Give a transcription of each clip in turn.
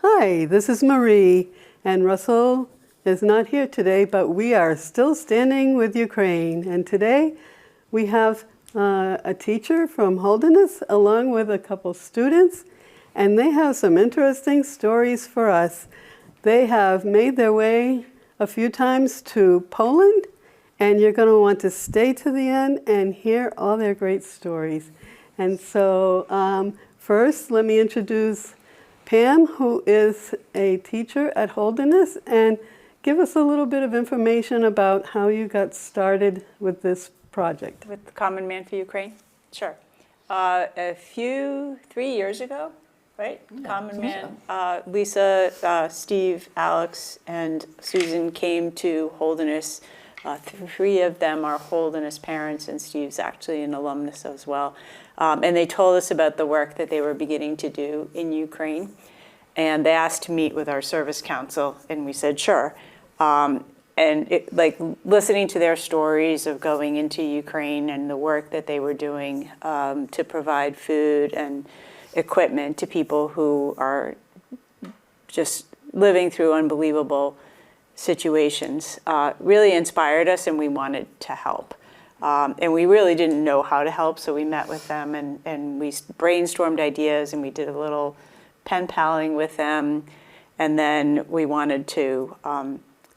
Hi, this is Marie, and Russell is not here today, but we are still standing with Ukraine. And today we have a teacher from Holderness along with a couple students, and they have some interesting stories for us. They have made their way a few times to Poland, and you're going to want to stay to the end and hear all their great stories. And so first, let me introduce Pam, who is a teacher at Holderness, and give us a little bit of information about how you got started with this project. With the Common Man for Ukraine? Sure. 3 years ago, right? Yeah, Common Man. So. Lisa, Steve, Alex, and Susan came to Holderness. 3 of them are Holderness parents, and Steve's actually an alumnus as well. And they told us about the work that they were beginning to do in Ukraine. And they asked to meet with our service council, and we said, sure. Listening to their stories of going into Ukraine and the work that they were doing to provide food and equipment to people who are just living through unbelievable situations really inspired us, and we wanted to help. And we really didn't know how to help, so we met with them and we brainstormed ideas, and we did a little pen paling with them. And then we wanted to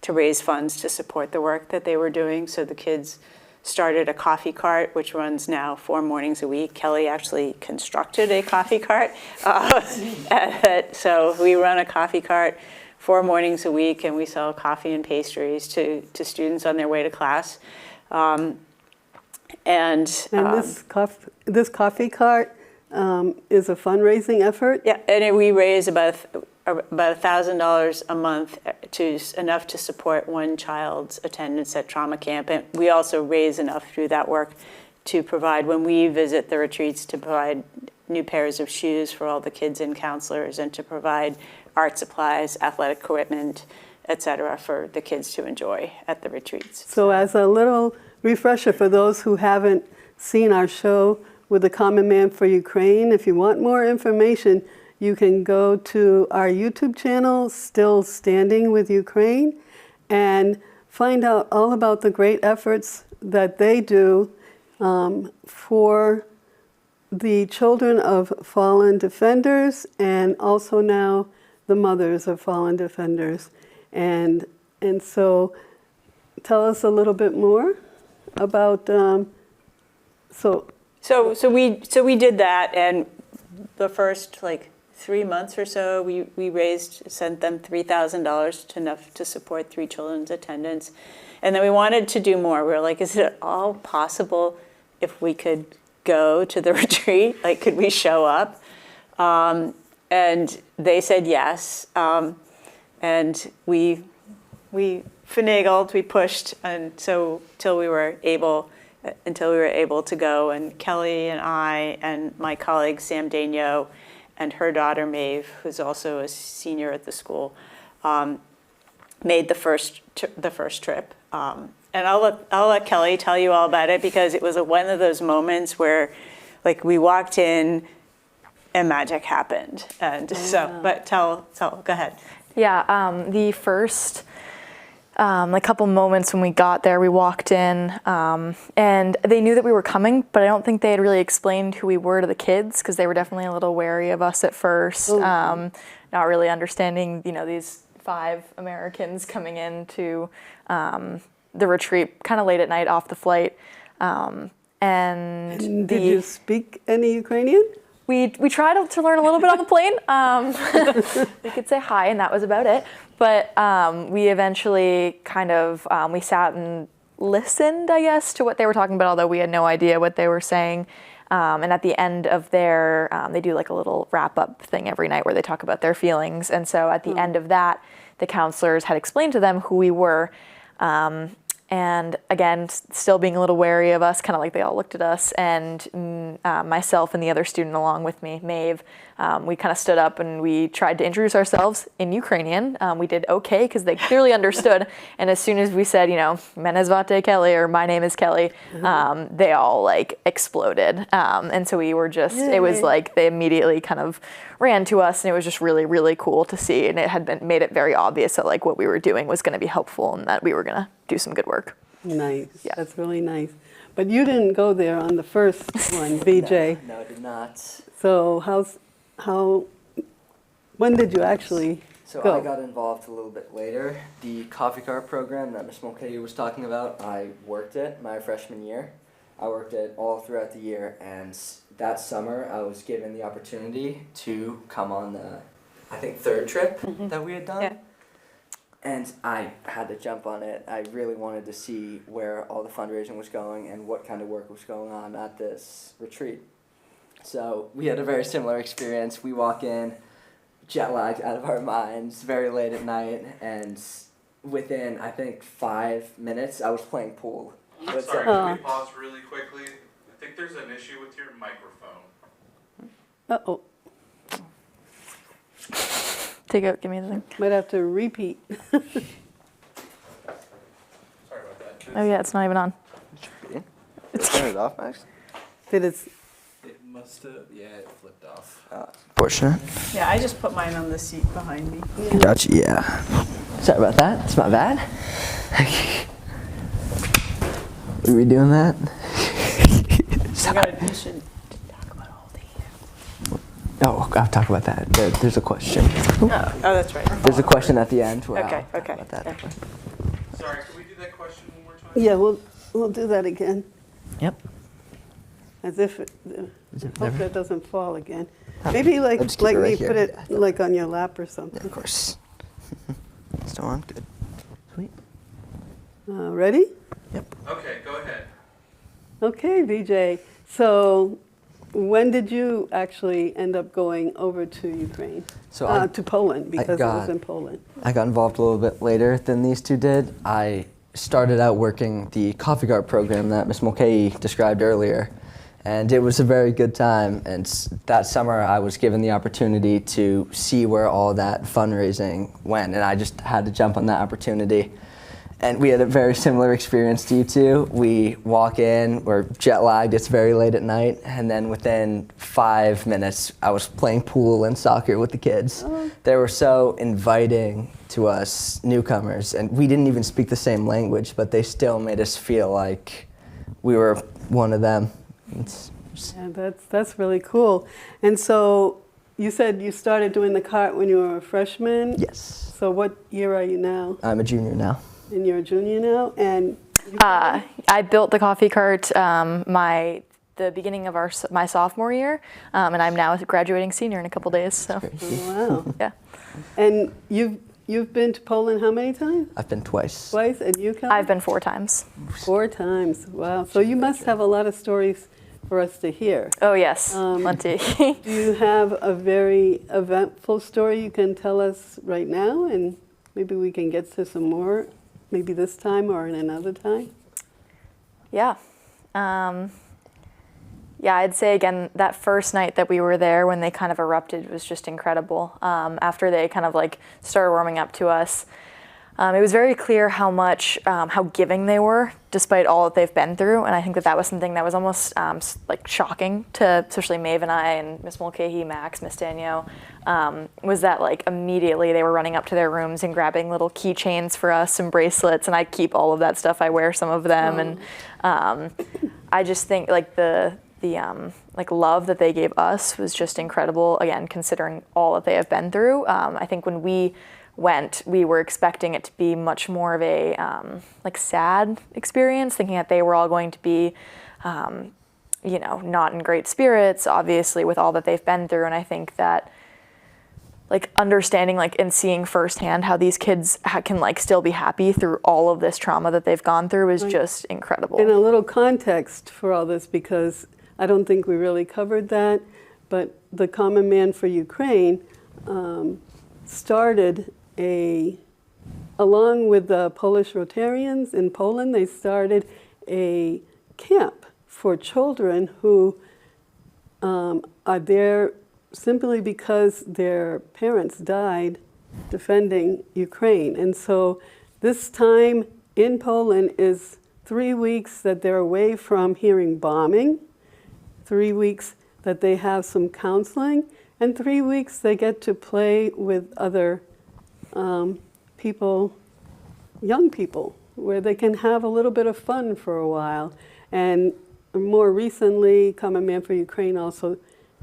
raise funds to support the work that they were doing. So the kids started a coffee cart, which runs now 4 mornings a week. Kelly actually constructed a coffee cart. So we run a coffee cart 4 mornings a week, and we sell coffee and pastries to students on their way to class. This coffee cart is a fundraising effort? Yeah, and we raise about $1,000 a month, enough to support one child's attendance at trauma camp. And we also raise enough through that work to provide, when we visit the retreats, to provide new pairs of shoes for all the kids and counselors, and to provide art supplies, athletic equipment, et cetera, for the kids to enjoy at the retreats. So as a little refresher for those who haven't seen our show with the Common Man for Ukraine, if you want more information, you can go to our YouTube channel, Still Standing with Ukraine, and find out all about the great efforts that they do for the children of fallen defenders, and also now the mothers of fallen defenders. And so tell us a little bit more about, So we did that, and the first 3 months or so, we sent them $3,000 enough to support 3 children's attendance. And then we wanted to do more. We were like, is it all possible if we could go to the retreat? Could we show up? And they said yes. And we finagled, we pushed, and so until we were able to go. And Kelly and I and my colleague Sam Daigneault and her daughter Maeve, who's also a senior at the school, made the first trip. And I'll let Kelly tell you all about it, because it was one of those moments where we walked in and magic happened. And but go ahead. Yeah, the first couple moments when we got there, we walked in, and they knew that we were coming, but I don't think they had really explained who we were to the kids, because they were definitely a little wary of us at first, not really understanding, these 5 Americans coming into the retreat kind of late at night off the flight. And did you speak any Ukrainian? We tried to learn a little bit on the plane. We could say hi, and that was about it. But we eventually we sat and listened, I guess, to what they were talking about, although we had no idea what they were saying. And at the end of their, they do a little wrap-up thing every night where they talk about their feelings. And so at the end of that, the counselors had explained to them who we were. And again, still being a little wary of us, kind of like they all looked at us, and myself and the other student along with me, Maeve, we kind of stood up and we tried to introduce ourselves in Ukrainian. We did okay because they clearly understood. And as soon as we said, "Mene zvate Kelly" or "My name is Kelly," they all like exploded. And so we were just, it was like they immediately kind of ran to us, and it was just really, really cool to see. And it had made it very obvious that like what we were doing was going to be helpful and that we were going to do some good work. Nice. Yeah. That's really nice. But you didn't go there on the first one, BJ. No, I did not. So when did you actually So go? I got involved a little bit later. The coffee cart program that Ms. Mulcahy was talking about, I worked it my freshman year. I worked it all throughout the year, and that summer I was given the opportunity to come on the, I think, third trip that we had done. Yeah. And I had to jump on it. I really wanted to see where all the fundraising was going and what kind of work was going on at this retreat. So we had a very similar experience. We walk in, jet lagged out of our minds, very late at night, and within, I think, 5 minutes, I was playing pool. with Sorry, someone. can we pause really quickly? I think there's an issue with your microphone. Uh-oh. Take out, give me the thing. Might have to repeat. Sorry about that. Oh yeah, it's not even on. Turn it off, Max. Did it? It must have, yeah, it flipped off. Fortunate. Yeah, I just put mine on the seat behind me. Gotcha, yeah. Sorry about that. It's my bad. Are we doing that? You should talk about all Oh, I'll talk about that. There's a question. Oh, that's right. There's a question at the end. Where Okay, I'll okay. talk about that. Okay. Sorry, can we do that question one more time? Yeah, we'll do that again. Yep. As if it, Is it hope never- that doesn't fall again. Maybe I'll just keep like it right me here. put it Yeah. like on your lap or something. Of course. Still on? Good. Sweet. Ready? Yep. Okay, go ahead. Okay, BJ. So when did you actually end up going over to Ukraine? So To Poland, because it was got- in Poland. I got involved a little bit later than these two did. I started out working the coffee cart program that Ms. Mulcahy described earlier, and it was a very good time. And that summer I was given the opportunity to see where all that fundraising went, and I just had to jump on that opportunity. And we had a very similar experience to you two. We walk in, we're jet lagged, it's very late at night, and then within 5 minutes, I was playing pool and soccer with the kids. They were so inviting to us newcomers, and we didn't even speak the same language, but they still made us feel like we were one of them. Yeah, that's really cool. And so you said you started doing the cart when you were a freshman? Yes, So what year are you now? I'm a junior now. And you're a junior now? And I built the coffee cart the beginning of my sophomore year, and I'm now a graduating senior in a couple days. So wow. yeah, And you've been to Poland how many times? I've been twice. Twice? And you, Kelly? I've been 4 times. 4 times. Wow. So you must have a lot of stories for us to hear. Oh yes, plenty. Do you have a very eventful story you can tell us right now? And maybe we can get to some more, maybe this time or in another time? Yeah. Yeah, I'd say again, that first night that we were there when they kind of erupted was just incredible. After they kind of like started warming up to us, it was very clear how giving they were, despite all that they've been through. And I think that was something that was almost like shocking to especially Maeve and I and Miss Mulcahy, Max, Miss Danielle, was that like immediately they were running up to their rooms and grabbing little keychains for us and bracelets. And I keep all of that stuff. I wear some of them. And I just think like the like love that they gave us was just incredible. Again, considering all that they have been through. I think when we went, we were expecting it to be much more of a like sad experience, thinking that they were all going to be, not in great spirits, obviously, with all that they've been through. And I think that like understanding like and seeing firsthand how these kids can like still be happy through all of this trauma that they've gone through is just incredible. And a little context for all this, because I don't think we really covered that, but the Common Man for Ukraine started along with the Polish Rotarians in Poland, they started a camp for children who are there simply because their parents died defending Ukraine. And so this time in Poland is 3 weeks that they're away from hearing bombing, 3 weeks that they have some counseling, and 3 weeks they get to play with other people, young people, where they can have a little bit of fun for a while. And more recently, Common Man for Ukraine also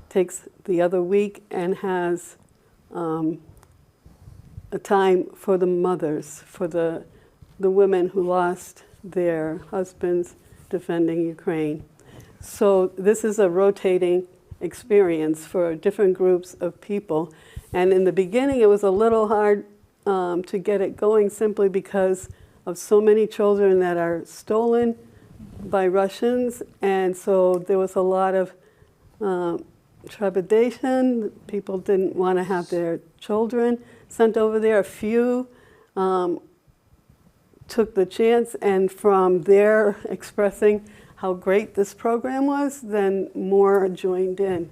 takes the other week and has a time for the mothers, for the women who lost their husbands defending Ukraine. So this is a rotating experience for different groups of people. And in the beginning, it was a little hard to get it going simply because of so many children that are stolen by Russians. And so there was a lot of trepidation. People didn't want to have their children sent over there. A few took the chance, and from their expressing how great this program was, then more joined in.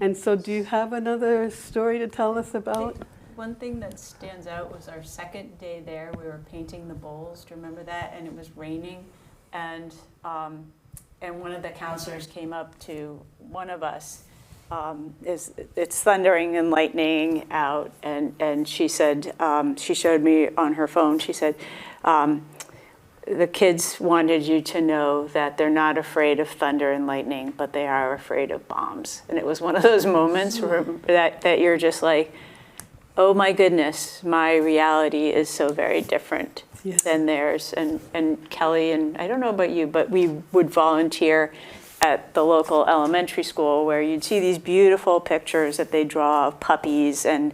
And so do you have another story to tell us about? One thing that stands out was our second day there. We were painting the bowls. Do you remember that? And it was raining, and one of the counselors came up to one of us. It's thundering and lightning out, and she said, she showed me on her phone. She said, the kids wanted you to know that they're not afraid of thunder and lightning, but they are afraid of bombs. And it was one of those moments where that you're just like, oh my goodness, my reality is so very different than theirs. And Kelly, and I don't know about you, but we would volunteer at the local elementary school where you'd see these beautiful pictures that they draw of puppies and,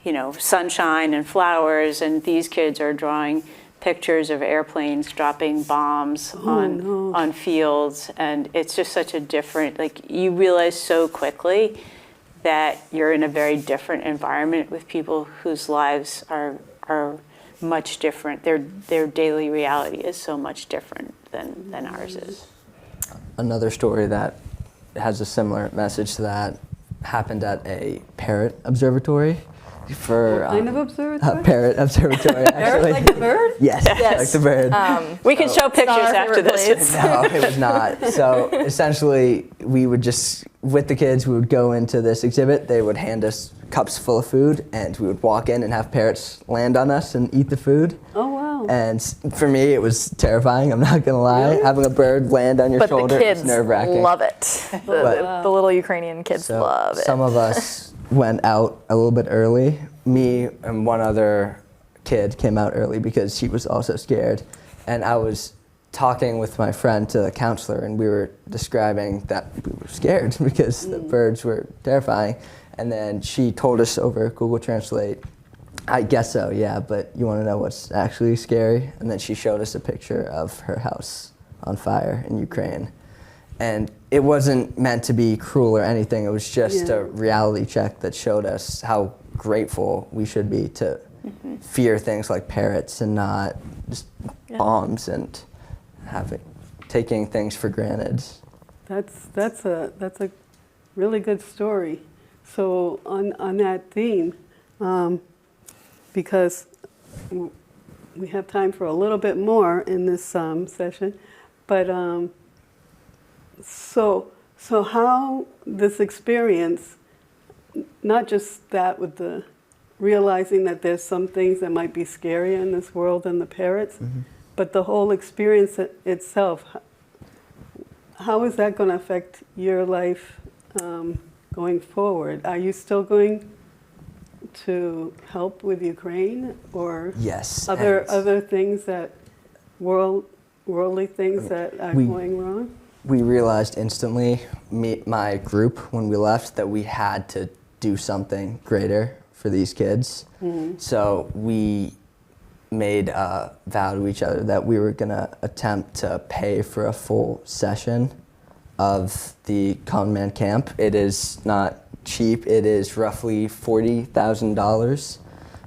you know, sunshine and flowers, and these kids are drawing pictures of airplanes dropping bombs on fields. And it's just such a different, like, you realize so quickly that you're in a very different environment with people whose lives are much different. Their daily reality is so much different than ours is. Another story that has a similar message to that happened at a parrot observatory. For What kind of observatory? parrot observatory, actually. Parrot like the bird? Yes, like the bird. We can show pictures after this. No, it was not. So essentially, we would just, with the kids, we would go into this exhibit. They would hand us cups full of food, and we would walk in and have parrots land on us and eat the food. Oh, wow. And for me, it was terrifying. I'm not gonna lie. Really? Having a bird land on your But shoulder the kids is nerve-wracking. love it. The little Ukrainian kids So love it. some of us went out a little bit early. Me and one other kid came out early because she was also scared. And I was talking with my friend to the counselor, and we were describing that we were scared because the birds were terrifying. And then she told us over Google Translate, I guess so, yeah, but you want to know what's actually scary? And then she showed us a picture of her house on fire in Ukraine. And it wasn't meant to be cruel or anything. It was just a reality check that showed us how grateful we should be to fear things like parrots and not just bombs and taking things for granted. That's a really good story. So on that theme, because we have time for a little bit more in this session, but so how this experience, not just that with the realizing that there's some things that might be scarier in this world than the parrots, but the whole experience itself, how is that going to affect your life going forward? Are you still going to help with Ukraine, or Yes. other things that worldly things that are going wrong? We realized instantly, my group, when we left, that we had to do something greater for these kids. So we made a vow to each other that we were going to attempt to pay for a full session of the Common Man camp. It is not cheap. It is roughly $40,000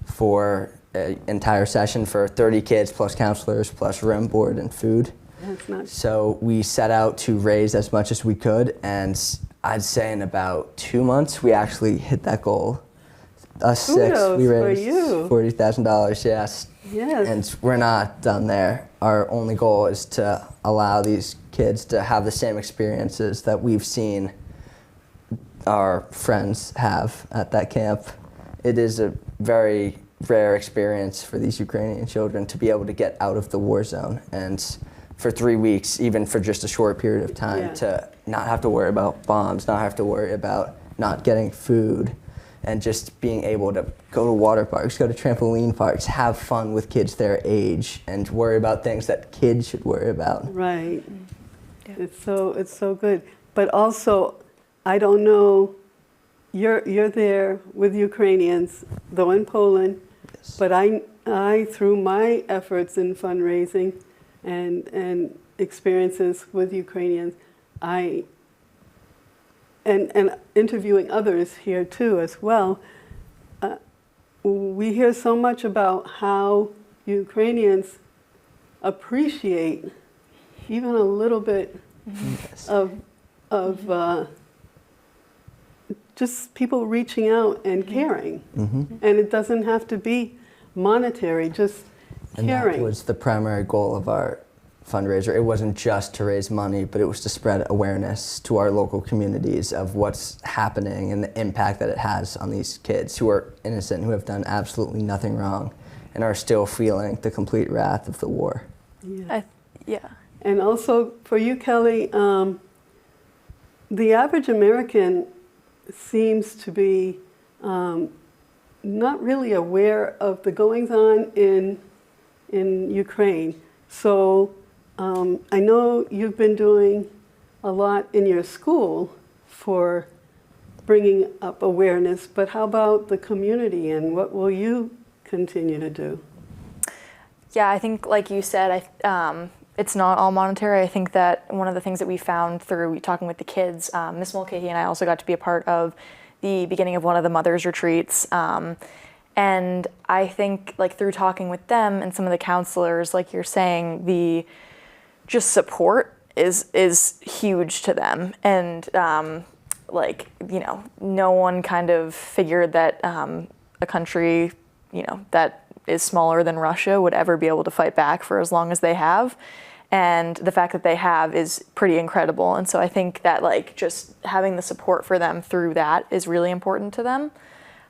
for an entire session for 30 kids plus counselors plus room, board, and food. That's not So we set out to raise as much as we could, and I'd say in about 2 months, we actually hit that goal. Us six, Kudos we for raised you. $40,000, yes. Yes. And we're not done there. Our only goal is to allow these kids to have the same experiences that we've seen our friends have at that camp. It is a very rare experience for these Ukrainian children to be able to get out of the war zone, and for 3 weeks, even for just a short period of time, Yeah. to not have to worry about bombs, not have to worry about not getting food, and just being able to go to water parks, go to trampoline parks, have fun with kids their age, and worry about things that kids should worry about. Right. It's so good. But also, I don't know, you're there with Ukrainians, though in Poland, Yes. but I through my efforts in fundraising and experiences with Ukrainians, and interviewing others here too as well, we hear so much about how Ukrainians appreciate even a little bit Yes. of just people reaching out and caring. Mhm. And it doesn't have to be monetary, just And caring. that was the primary goal of our fundraiser. It wasn't just to raise money, but it was to spread awareness to our local communities of what's happening and the impact that it has on these kids who are innocent, who have done absolutely nothing wrong, and are still feeling the complete wrath of the war. Yeah. Yeah. And also for you, Kelly, the average American seems to be not really aware of the goings-on in Ukraine. So I know you've been doing a lot in your school for bringing up awareness, but how about the community, and what will you continue to do? Yeah, I think, like you said, it's not all monetary. I think that one of the things that we found through talking with the kids, Miss Mulcahy and I also got to be a part of the beginning of one of the mothers' retreats. And I think, like, through talking with them and some of the counselors, like you're saying, the just support is huge to them. And like, you know, no one kind of figured that a country, you know, that is smaller than Russia would ever be able to fight back for as long as they have. And the fact that they have is pretty incredible. And so I think that, like, just having the support for them through that is really important to them.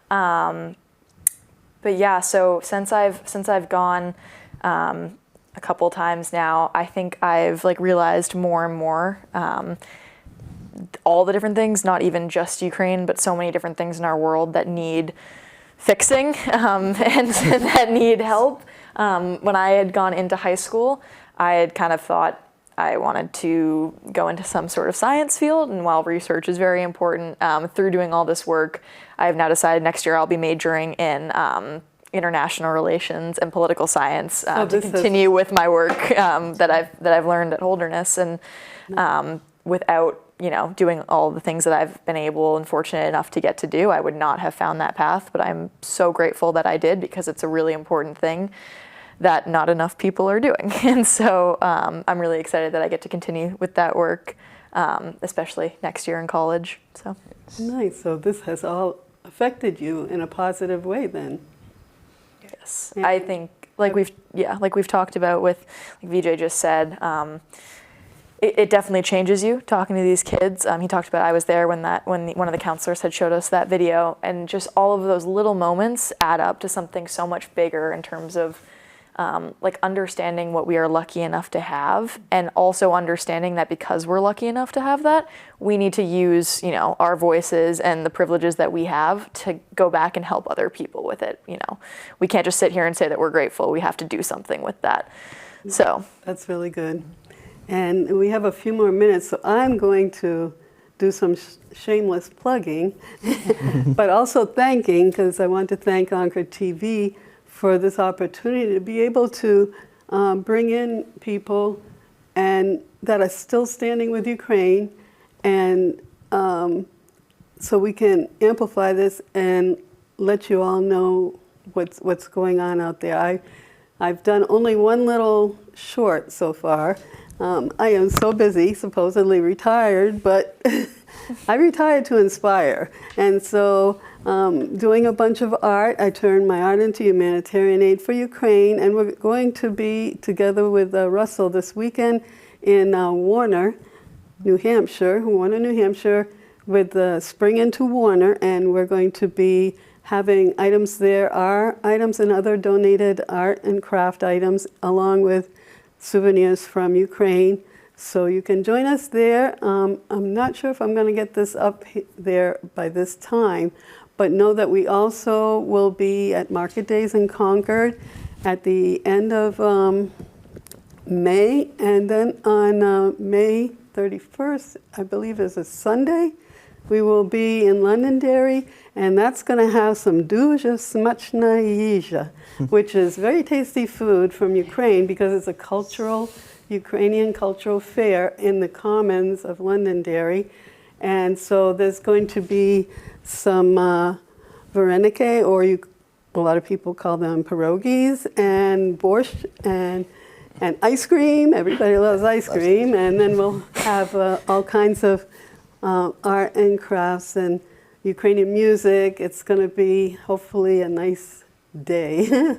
But yeah, so since I've gone a couple times now, I think I've, like, realized more and more all the different things, not even just Ukraine, but so many different things in our world that need fixing and that need help. When I had gone into high school, I had kind of thought I wanted to go into some sort of science field, and while research is very important, through doing all this work, I have now decided next year I'll be majoring in international relations and political science to continue with my work that I've learned at Holderness, and without, you know, doing all the things that I've been able and fortunate enough to get to do, I would not have found that path. But I'm so grateful that I did, because it's a really important thing that not enough people are doing. And so I'm really excited that I get to continue with that work, especially next year in college. So Nice. So this has all affected you in a positive way then. yes, I think, like we've talked about with, like VJ just said, it definitely changes you talking to these kids. He talked about, I was there when one of the counselors had showed us that video, and just all of those little moments add up to something so much bigger in terms of like understanding what we are lucky enough to have, and also understanding that because we're lucky enough to have that, we need to use, you know, our voices and the privileges that we have to go back and help other people with it. You know, we can't just sit here and say that we're grateful. We have to do something with that. So That's really good. And we have a few more minutes, so I'm going to do some shameless plugging, but also thanking, because I want to thank Anchor TV for this opportunity to be able to bring in people and that are still standing with Ukraine, and so we can amplify this and let you all know what's going on out there. I've done only one little short so far. I am so busy, supposedly retired, but I retired to inspire. And so doing a bunch of art, I turned my art into humanitarian aid for Ukraine. And we're going to be together with Russell this weekend in Warner, New Hampshire, with Spring into Warner. And we're going to be having items there, our items and other donated art and craft items, along with souvenirs from Ukraine. So you can join us there. I'm not sure if I'm going to get this up there by this time, but know that we also will be at Market Days in Concord at the end of May, and then on May 31st, I believe is a Sunday, we will be in Londonderry, and that's going to have some duja smaczna, which is very tasty food from Ukraine because it's a Ukrainian cultural fair in the Commons of Londonderry. And so there's going to be some vareniki, or a lot of people call them pierogies, and borscht, and ice cream. Everybody loves ice cream. And then we'll have all kinds of art and crafts and Ukrainian music. It's going to be hopefully a nice day.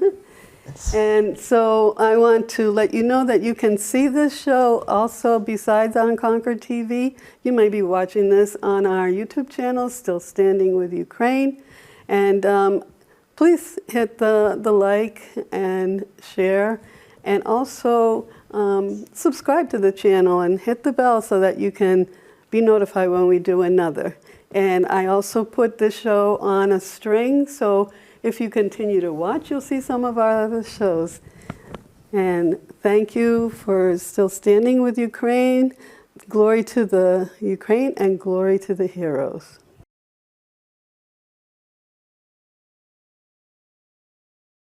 And so I want to let you know that you can see this show also besides on Concord TV. You may be watching this on our YouTube channel, Still Standing with Ukraine. And please hit the like and share. And also subscribe to the channel and hit the bell so that you can be notified when we do another. And I also put this show on a string, so if you continue to watch, you'll see some of our other shows. And thank you for still standing with Ukraine. Glory to the Ukraine and glory to the heroes.